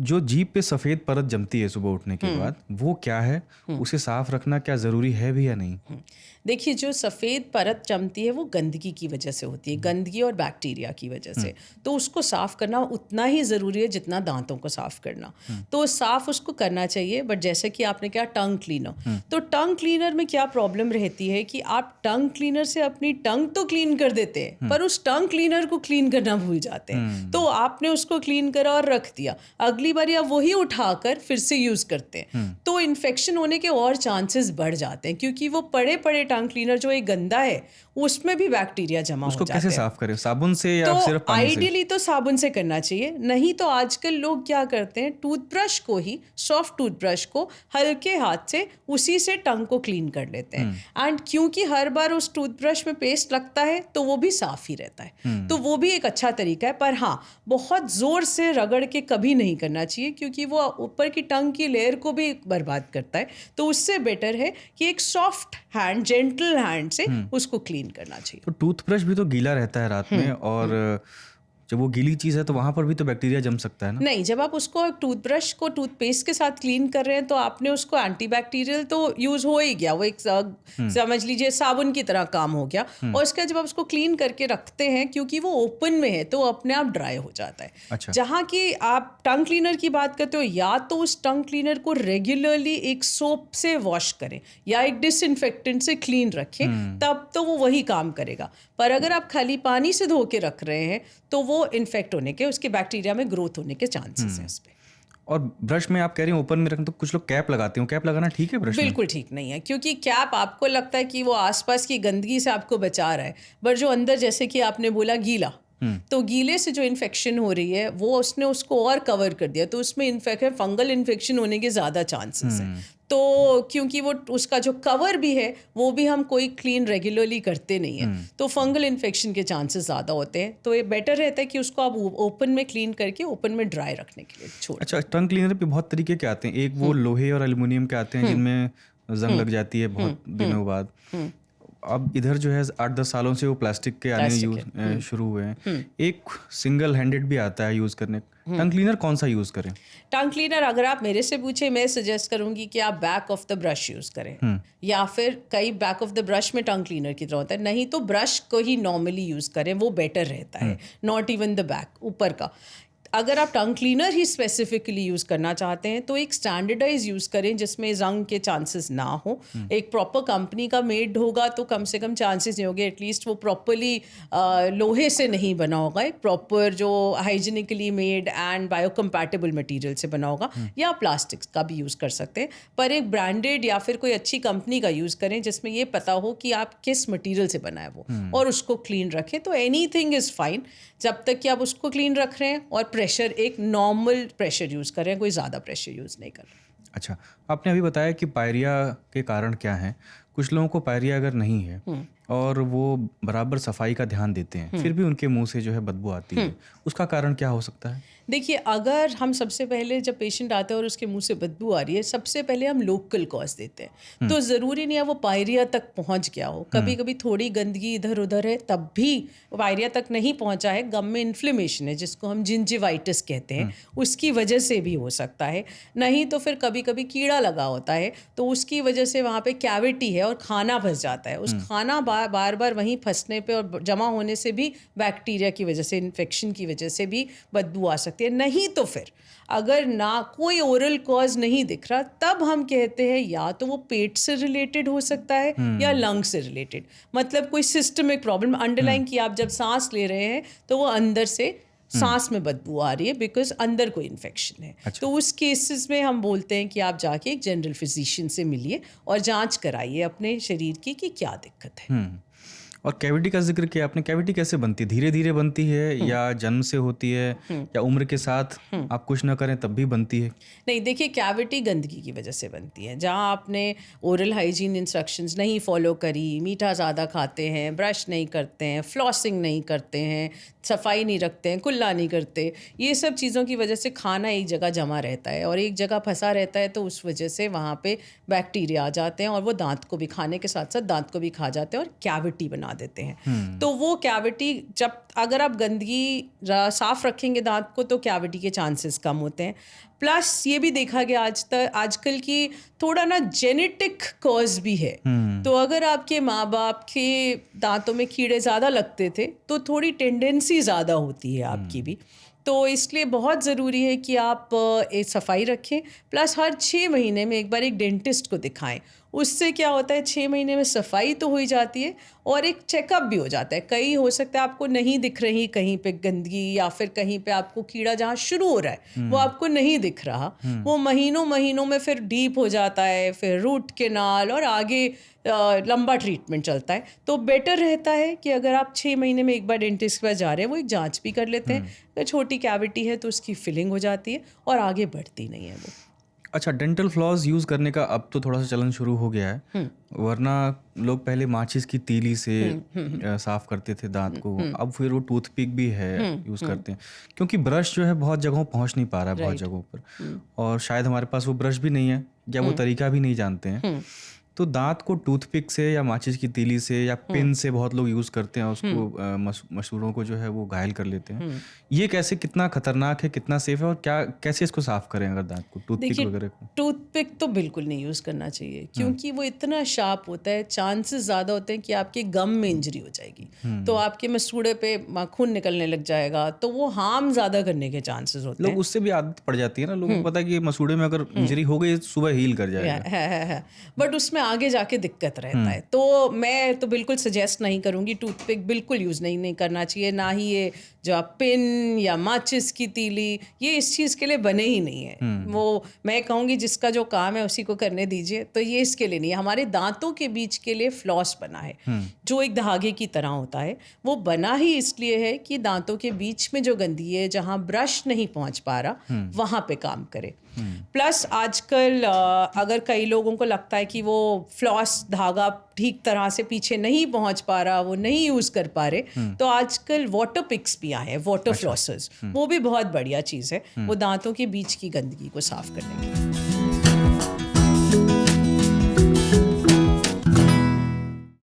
जो जीभ पे सफ़ेद परत जमती है सुबह उठने के बाद, वो क्या है? उसे साफ रखना क्या ज़रूरी है भी या नहीं? देखिए, जो सफ़ेद परत जमती है वो गंदगी की वजह से होती है, गंदगी और बैक्टीरिया की वजह से। तो उसको साफ़ करना उतना ही ज़रूरी है जितना दांतों को साफ़ करना। तो साफ़ उसको करना चाहिए, बट जैसे कि आपने कहा टंग क्लीनर, तो टंग क्लीनर में क्या प्रॉब्लम रहती है कि आप टंग क्लीनर से अपनी टंग तो क्लीन कर देते हैं, पर उस टंग क्लीनर को क्लीन करना भूल जाते हैं। तो आपने उसको क्लीन करा और रख दिया, अगली बार आप वही उठाकर फिर से यूज़ करते हैं, तो इन्फेक्शन होने के और चांसेस बढ़ जाते हैं, क्योंकि वो पड़े पड़े टंग क्लीनर जो एक गंदा है उसमें भी बैक्टीरिया जमा हो उसको जाते कैसे हैं। साफ करें? साबुन से या तो सिर्फ पानी से? आइडियली तो साबुन से करना चाहिए, नहीं तो आजकल लोग क्या करते हैं, टूथब्रश को ही, सॉफ्ट टूथब्रश को हल्के हाथ से उसी से टंग को क्लीन कर लेते हैं। एंड क्योंकि हर बार उस टूथब्रश में पेस्ट लगता है तो वो भी साफ ही रहता है, तो वो भी एक अच्छा तरीका है। पर हाँ, बहुत ज़ोर से रगड़ के कभी नहीं करना चाहिए, क्योंकि वो ऊपर की टंग की लेयर को भी बर्बाद करता है। तो उससे बेटर है कि एक सॉफ्ट हैंड, जेंटल हैंड से उसको क्लीन करना चाहिए। तो टूथब्रश भी तो गीला रहता है रात में, और जब वो गीली चीज़ है तो वहाँ पर भी तो बैक्टीरिया जम सकता है ना? नहीं, जब आप उसको टूथब्रश को टूथपेस्ट के साथ क्लीन कर रहे हैं तो आपने उसको एंटीबैक्टीरियल तो यूज़ हो ही गया, वो एक समझ लीजिए साबुन की तरह काम हो गया। और उसके बाद जब आप उसको क्लीन करके रखते हैं, क्योंकि वो ओपन में है तो अपने आप ड्राई हो जाता है। अच्छा। जहाँ की आप टंग क्लीनर की बात करते हो, या तो उस टंग क्लीनर को रेगुलरली एक सोप से वॉश करें या एक डिसइंफेक्टेंट से क्लीन रखें, तब तो वो वही काम करेगा। पर अगर आप खाली पानी से धो के रख रहे हैं तो वो इन्फेक्ट होने के, उसके बैक्टीरिया में ग्रोथ होने के चांसेस हैं उस पे। और ब्रश में आप कह रही हैं ओपन में रखें, तो कुछ लोग कैप लगाते हैं, कैप लगाना ठीक है ब्रश में? बिल्कुल ठीक नहीं है, क्योंकि कैप आपको लगता है कि वो आसपास की गंदगी से आपको बचा रहा है, पर जो अंदर, जैसे कि आपने बोला गीला, तो गीले से जो इन्फेक्शन हो रही है वो उसने उसको और कवर कर दिया, तो उसमें इन्फेक्शन, फंगल इन्फेक्शन होने के ज़्यादा चांसेस हैं। तो क्योंकि वो उसका जो कवर भी है वो भी हम कोई क्लीन रेगुलरली करते नहीं है, तो फंगल इन्फेक्शन के चांसेस ज़्यादा होते हैं। तो ये बेटर रहता है कि उसको आप ओपन में क्लीन करके ओपन में ड्राई रखने के लिए छोड़। अच्छा, टंग क्लीनर पे बहुत तरीके के आते हैं। एक वो लोहे और एल्युमिनियम के आते हैं जिनमें जंग लग जाती है बहुत दिनों बाद। अब इधर जो है 8-10 सालों से वो प्लास्टिक के आने यूज शुरू हुए हैं। एक सिंगल हैंडेड भी आता है यूज़ करने। टंग क्लीनर कौन सा यूज़ करें? टंग क्लीनर अगर आप मेरे से पूछे, मैं सजेस्ट करूंगी कि आप back of the brush use करें, या फिर कई बैक ऑफ द ब्रश में टंग क्लीनर की तरह होता है, नहीं तो ब्रश को ही नॉर्मली यूज़ करें, वो बेटर रहता है। नॉट इवन द बैक, ऊपर का। अगर आप टंग क्लीनर ही स्पेसिफिकली यूज़ करना चाहते हैं तो एक स्टैंडर्डाइज यूज़ करें जिसमें जंग के चांसेस ना हो। एक प्रॉपर कंपनी का मेड होगा तो कम से कम चांसेस नहीं होंगे, एटलीस्ट वो प्रॉपरली लोहे से नहीं बना होगा, एक प्रॉपर जो hygienically made and biocompatible material से बना होगा, या प्लास्टिक्स का भी यूज़ कर सकते हैं। पर एक ब्रांडेड या फिर कोई अच्छी कंपनी का यूज़ करें जिसमें ये पता हो कि आप किस मटेरियल से बना है वो, और उसको क्लीन रखें, तो एनीथिंग इज़ फाइन जब तक कि आप उसको क्लीन रख रहे हैं और प्रेशर एक नॉर्मल प्रेशर यूज़ कर रहे हैं, कोई ज़्यादा प्रेशर यूज़ नहीं कर रहे। अच्छा, आपने अभी बताया कि पायरिया के कारण क्या हैं। कुछ लोगों को पायरिया अगर नहीं है और वो बराबर सफाई का ध्यान देते हैं, फिर भी उनके मुंह से जो है बदबू आती है, उसका कारण क्या हो सकता है? देखिए, अगर हम सबसे पहले जब पेशेंट आता है और उसके मुंह से बदबू आ रही है, सबसे पहले हम लोकल कॉज देते हैं। तो ज़रूरी नहीं है वो पायरिया तक पहुंच गया हो, कभी कभी थोड़ी गंदगी इधर उधर है तब भी पायरिया तक नहीं पहुंचा है, गम में इन्फ्लेमेशन है जिसको हम जिंजिवाइटिस कहते हैं, उसकी वजह से भी हो सकता है। नहीं तो फिर कभी कभी कीड़ा लगा होता है तो उसकी वजह से वहाँ पे कैविटी है और खाना फंस जाता है, उस खाना बार बार वहीं फंसने पे और जमा होने से भी बैक्टीरिया की वजह से, इन्फेक्शन की वजह से भी बदबू आ सकती है। नहीं तो फिर अगर ना कोई ओरल कॉज नहीं दिख रहा, तब हम कहते हैं या तो वो पेट से रिलेटेड हो सकता है या लंग से रिलेटेड, मतलब कोई सिस्टमिक प्रॉब्लम अंडरलाइन की आप जब सांस ले रहे हैं तो वो अंदर से सांस में बदबू आ रही है बिकॉज अंदर कोई इन्फेक्शन है। अच्छा। तो उस केसेस में हम बोलते हैं कि आप जाके एक जनरल फिजिशियन से मिलिए और जांच कराइए अपने शरीर की कि क्या दिक्कत है। और कैविटी का जिक्र किया आपने, कैविटी कैसे बनती है? धीरे धीरे बनती है या जन्म से होती है या उम्र के साथ आप कुछ ना करें तब भी बनती है? नहीं, देखिए, कैविटी गंदगी की वजह से बनती है। जहाँ आपने ओरल हाइजीन इंस्ट्रक्शंस नहीं फॉलो करी, मीठा ज़्यादा खाते हैं, ब्रश नहीं करते हैं, फ्लॉसिंग नहीं करते हैं, सफाई नहीं रखते हैं, कुल्ला नहीं करते, ये सब चीज़ों की वजह से खाना एक जगह जमा रहता है और एक जगह फंसा रहता है, तो उस वजह से वहाँ पे बैक्टीरिया आ जाते हैं और वो दांत को भी, खाने के साथ साथ दांत को भी खा जाते हैं और कैविटी बना बना देते हैं। तो वो कैविटी जब अगर आप गंदगी साफ रखेंगे दांत को तो कैविटी के चांसेस कम होते हैं। प्लस ये भी देखा गया आजकल की थोड़ा ना जेनेटिक कॉज भी है। तो अगर आपके माँ बाप के दांतों में कीड़े ज़्यादा लगते थे तो थोड़ी टेंडेंसी ज़्यादा होती है आपकी भी। तो इसलिए बहुत ज़रूरी है कि आप सफाई रखें। प्लस हर 6 महीने में एक बार एक डेंटिस्ट को दिखाएं। उससे क्या होता है 6 महीने में सफाई तो हो ही जाती है और एक चेकअप भी हो जाता है। कहीं हो सकता है आपको नहीं दिख रही कहीं पे गंदगी या फिर कहीं पे आपको कीड़ा जहाँ शुरू हो रहा है वो आपको नहीं दिख रहा, वो महीनों में फिर डीप हो जाता है, फिर रूट केनाल और आगे लंबा ट्रीटमेंट चलता है। तो बेटर रहता है कि अगर आप 6 महीने में एक बार डेंटिस्ट के पास जा रहे हैं वो एक जांच भी कर लेते हैं। अगर छोटी कैविटी है तो उसकी फिलिंग हो जाती है और आगे बढ़ती नहीं है वो। अच्छा, डेंटल फ्लॉस यूज़ करने का अब तो थोड़ा सा चलन शुरू हो गया है, वरना लोग पहले माचिस की तीली से साफ करते थे दांत को। अब फिर वो टूथपिक भी है यूज़ करते हैं, क्योंकि ब्रश जो है बहुत जगहों पहुंच नहीं पा रहा है बहुत जगहों पर, और शायद हमारे पास वो ब्रश भी नहीं है या वो तरीका भी नहीं जानते हैं। तो दांत को टूथपिक से या माचिस की तीली से या पिन से बहुत लोग यूज़ करते हैं, उसको मसूड़ों को जो है वो घायल कर लेते हैं। ये कैसे, कितना खतरनाक है, कितना सेफ है, और क्या कैसे इसको साफ करें अगर दांत को टूथपिक वगैरह को? टूथपिक तो बिल्कुल नहीं यूज़ करना चाहिए, क्योंकि वो इतना शार्प होता है, चांसेस ज़्यादा होते हैं कि आपके गम में इंजरी हो जाएगी। तो आपके मसूड़े पे खून निकलने लग जाएगा, तो वो हार्म ज़्यादा करने के चांसेस होते हैं। लोग उससे भी आदत पड़ जाती है ना, लोगों को पता है कि मसूड़े में अगर इंजरी हो गई सुबह हील कर जाएगा। है। बट उसमें आगे जाके दिक्कत रहता है। तो मैं तो बिल्कुल सजेस्ट नहीं करूँगी, टूथपिक बिल्कुल यूज़ नहीं करना चाहिए। ना ही ये जो पिन या माचिस की तीली, ये इस चीज़ के लिए बने ही नहीं है। वो मैं कहूँगी जिसका जो काम है उसी को करने दीजिए। तो ये इसके लिए नहीं है, हमारे दांतों के बीच के लिए फ्लॉस बना है जो एक धागे की तरह होता है। वो बना ही इसलिए है कि दांतों के बीच में जो गंदगी है, जहाँ ब्रश नहीं पहुँच पा रहा, वहाँ पे काम करे। प्लस आजकल अगर कई लोगों को लगता है कि वो फ्लॉस धागा ठीक तरह से पीछे नहीं पहुंच पा रहा, वो नहीं यूज़ कर पा रहे, तो आजकल वाटर पिक्स भी आए हैं, वाटर फ्लॉसेस। वो भी बहुत बढ़िया चीज़ है, वो दांतों के बीच की गंदगी को साफ करने की।